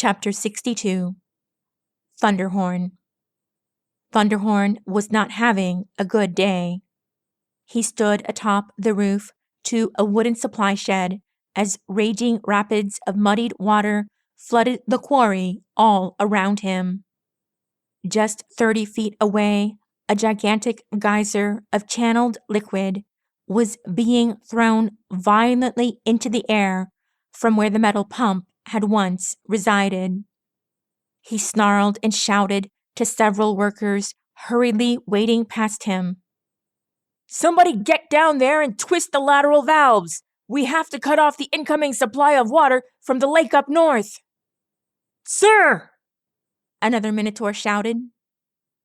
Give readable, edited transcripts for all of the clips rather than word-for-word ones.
Chapter 62 Thunderhorn. Thunderhorn was not having a good day. He stood atop the roof to a wooden supply shed as raging rapids of muddied water flooded the quarry all around him. Just 30 feet away, a gigantic geyser of channeled liquid was being thrown violently into the air from where the metal pump had once resided. He snarled and shouted to several workers hurriedly wading past him. "Somebody get down there and twist the lateral valves! We have to cut off the incoming supply of water from the lake up north!" "Sir!" another Minotaur shouted.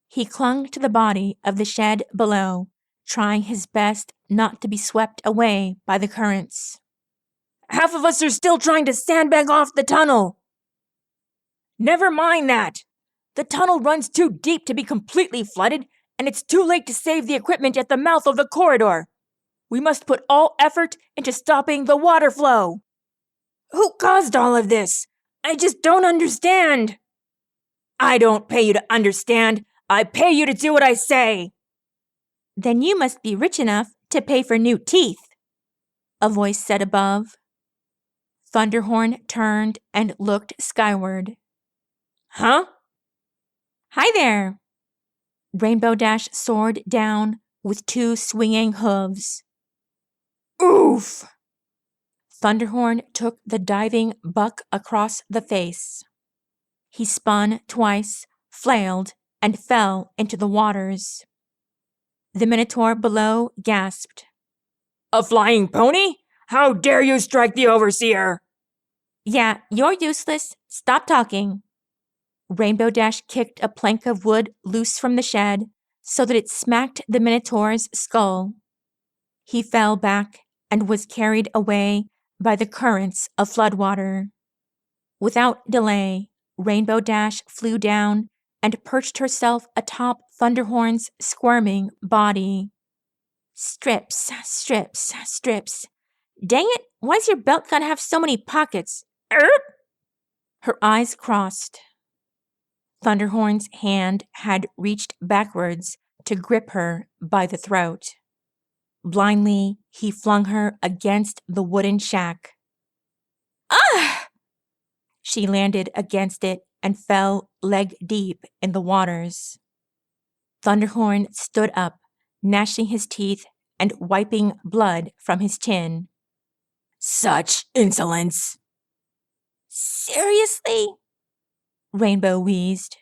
He clung to the body of the shed below, trying his best not to be swept away by the currents. "Half of us are still trying to sandbag off the tunnel." "Never mind that. The tunnel runs too deep to be completely flooded, and it's too late to save the equipment at the mouth of the corridor. We must put all effort into stopping the water flow." "Who caused all of this? I just don't understand." "I don't pay you to understand. I pay you to do what I say." "Then you must be rich enough to pay for new teeth," a voice said above. Thunderhorn turned and looked skyward. "Huh?" "Hi there." Rainbow Dash soared down with 2 swinging hooves. "Oof!" Thunderhorn took the diving buck across the face. He spun twice, flailed, and fell into the waters. The Minotaur below gasped. "A flying pony? How dare you strike the Overseer!" "Yeah, you're useless. Stop talking." Rainbow Dash kicked a plank of wood loose from the shed so that it smacked the Minotaur's skull. He fell back and was carried away by the currents of floodwater. Without delay, Rainbow Dash flew down and perched herself atop Thunderhorn's squirming body. "Strips, strips, strips. Dang it, why's your belt gonna have so many pockets?" Erp! Her eyes crossed. Thunderhorn's hand had reached backwards to grip her by the throat. Blindly, he flung her against the wooden shack. "Ah!" She landed against it and fell leg deep in the waters. Thunderhorn stood up, gnashing his teeth and wiping blood from his chin. "Such insolence!" "Seriously?" Rainbow wheezed.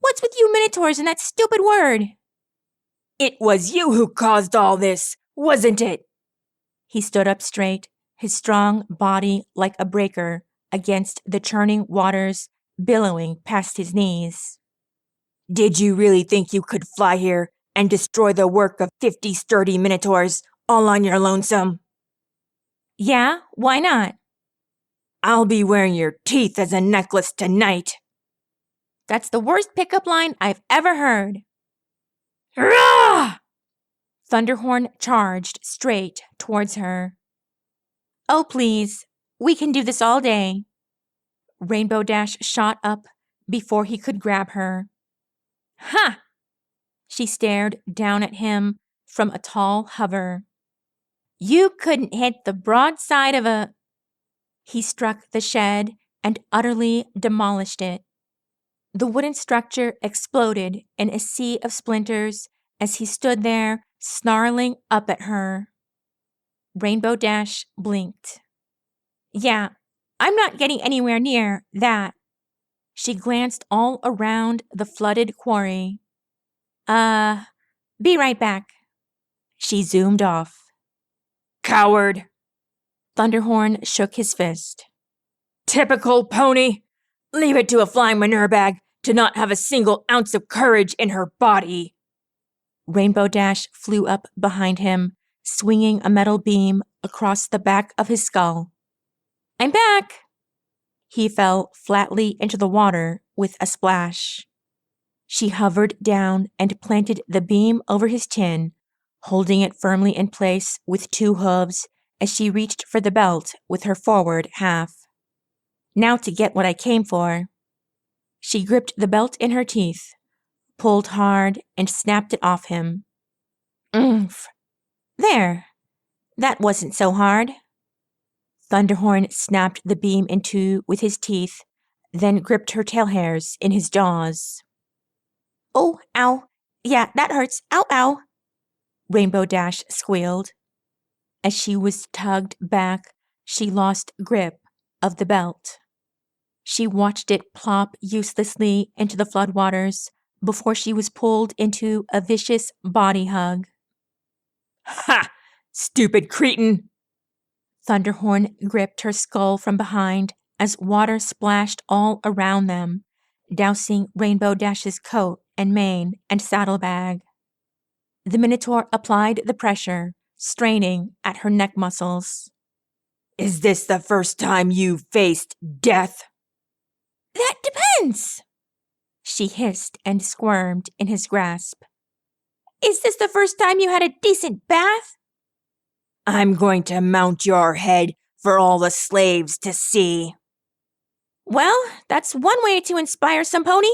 "What's with you Minotaurs and that stupid word?" "It was you who caused all this, wasn't it?" He stood up straight, his strong body like a breaker against the churning waters billowing past his knees. "Did you really think you could fly here and destroy the work of 50 sturdy Minotaurs all on your lonesome?" "Yeah, why not?" "I'll be wearing your teeth as a necklace tonight." "That's the worst pickup line I've ever heard." "Hurrah!" Thunderhorn charged straight towards her. "Oh, please, we can do this all day." Rainbow Dash shot up before he could grab her. "Ha!" She stared down at him from a tall hover. "You couldn't hit the broadside of a—" He struck the shed and utterly demolished it. The wooden structure exploded in a sea of splinters as he stood there, snarling up at her. Rainbow Dash blinked. "Yeah, I'm not getting anywhere near that." She glanced all around the flooded quarry. Be right back." She zoomed off. "Coward!" Thunderhorn shook his fist. "Typical pony! Leave it to a flying manure bag to not have a single ounce of courage in her body." Rainbow Dash flew up behind him, swinging a metal beam across the back of his skull. "I'm back!" He fell flatly into the water with a splash. She hovered down and planted the beam over his chin, holding it firmly in place with 2 hooves as she reached for the belt with her forward half. Now to get what I came for. She gripped the belt in her teeth, pulled hard, and snapped it off him. Oomph. There. That wasn't so hard. Thunderhorn snapped the beam in two with his teeth, then gripped her tail hairs in his jaws. Oh, ow. Yeah, that hurts. Ow, ow. Rainbow Dash squealed. As she was tugged back, she lost grip of the belt. She watched it plop uselessly into the floodwaters before she was pulled into a vicious body hug. Ha! Stupid cretin! Thunderhorn gripped her skull from behind as water splashed all around them, dousing Rainbow Dash's coat and mane and saddlebag. The Minotaur applied the pressure, straining at her neck muscles. Is this the first time you've faced death? That depends, she hissed and squirmed in his grasp. Is this the first time you had a decent bath? I'm going to mount your head for all the slaves to see. Well, that's one way to inspire some pony.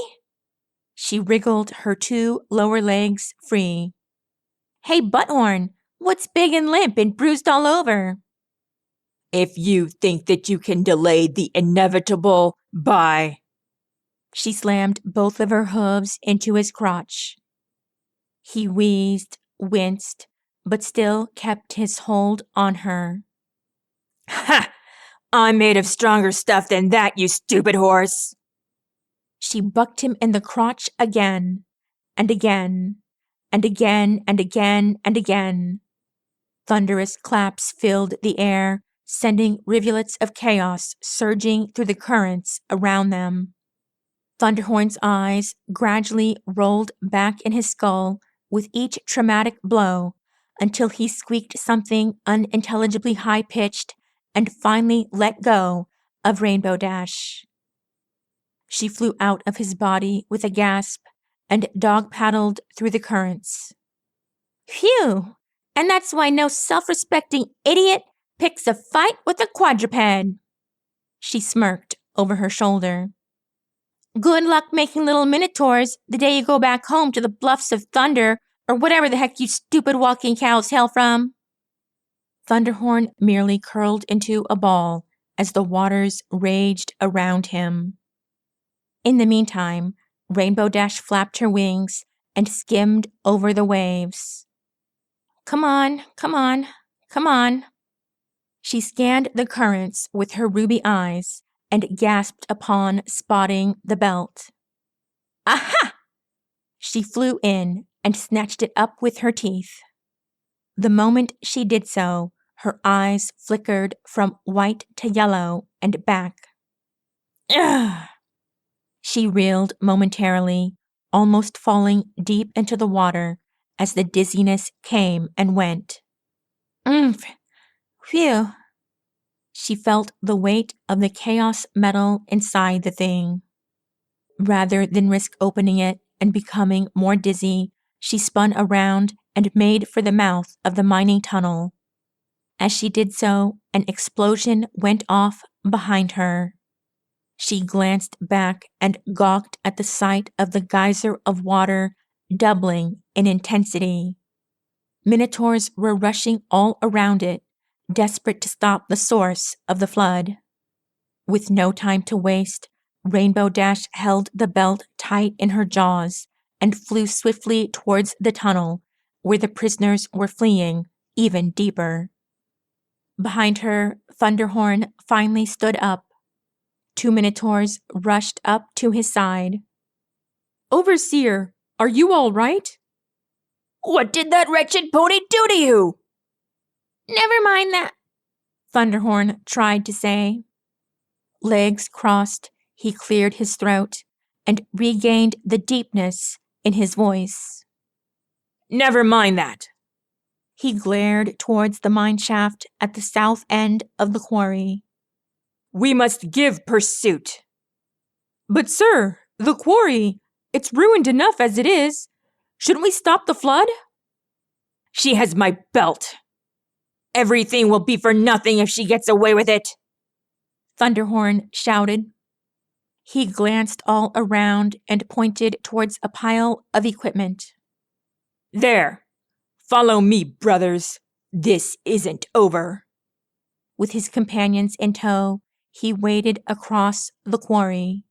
She wriggled her two lower legs free. Hey, Butthorn, what's big and limp and bruised all over? If you think that you can delay the inevitable, bye. She slammed both of her hooves into his crotch. He wheezed, winced, but still kept his hold on her. Ha! I'm made of stronger stuff than that, you stupid horse! She bucked him in the crotch again, and again, and again, and again, and again. Thunderous claps filled the air, sending rivulets of chaos surging through the currents around them. Thunderhorn's eyes gradually rolled back in his skull with each traumatic blow until he squeaked something unintelligibly high-pitched and finally let go of Rainbow Dash. She flew out of his body with a gasp and dog-paddled through the currents. Phew! And that's why no self-respecting idiot picks a fight with a quadruped. She smirked over her shoulder. Good luck making little minotaurs the day you go back home to the Bluffs of Thunder or whatever the heck you stupid walking cows hail from. Thunderhorn merely curled into a ball as the waters raged around him. In the meantime, Rainbow Dash flapped her wings and skimmed over the waves. Come on, come on, come on. She scanned the currents with her ruby eyes and gasped upon spotting the belt. Aha! She flew in and snatched it up with her teeth. The moment she did so, her eyes flickered from white to yellow and back. Ugh! She reeled momentarily, almost falling deep into the water as the dizziness came and went. Phew. She felt the weight of the chaos metal inside the thing. Rather than risk opening it and becoming more dizzy, she spun around and made for the mouth of the mining tunnel. As she did so, an explosion went off behind her. She glanced back and gawked at the sight of the geyser of water doubling in intensity. Minotaurs were rushing all around it, desperate to stop the source of the flood. With no time to waste, Rainbow Dash held the belt tight in her jaws and flew swiftly towards the tunnel, where the prisoners were fleeing even deeper. Behind her, Thunderhorn finally stood up. 2 Minotaurs rushed up to his side. Overseer, are you all right? What did that wretched pony do to you? Never mind that, Thunderhorn tried to say. Legs crossed, he cleared his throat and regained the deepness in his voice. Never mind that. He glared towards the mine shaft at the south end of the quarry. We must give pursuit. But sir, the quarry, it's ruined enough as it is. Shouldn't we stop the flood? She has my belt. Everything will be for nothing if she gets away with it. Thunderhorn shouted. He glanced all around and pointed towards a pile of equipment. There! Follow me, brothers! This isn't over! With his companions in tow, he waded across the quarry.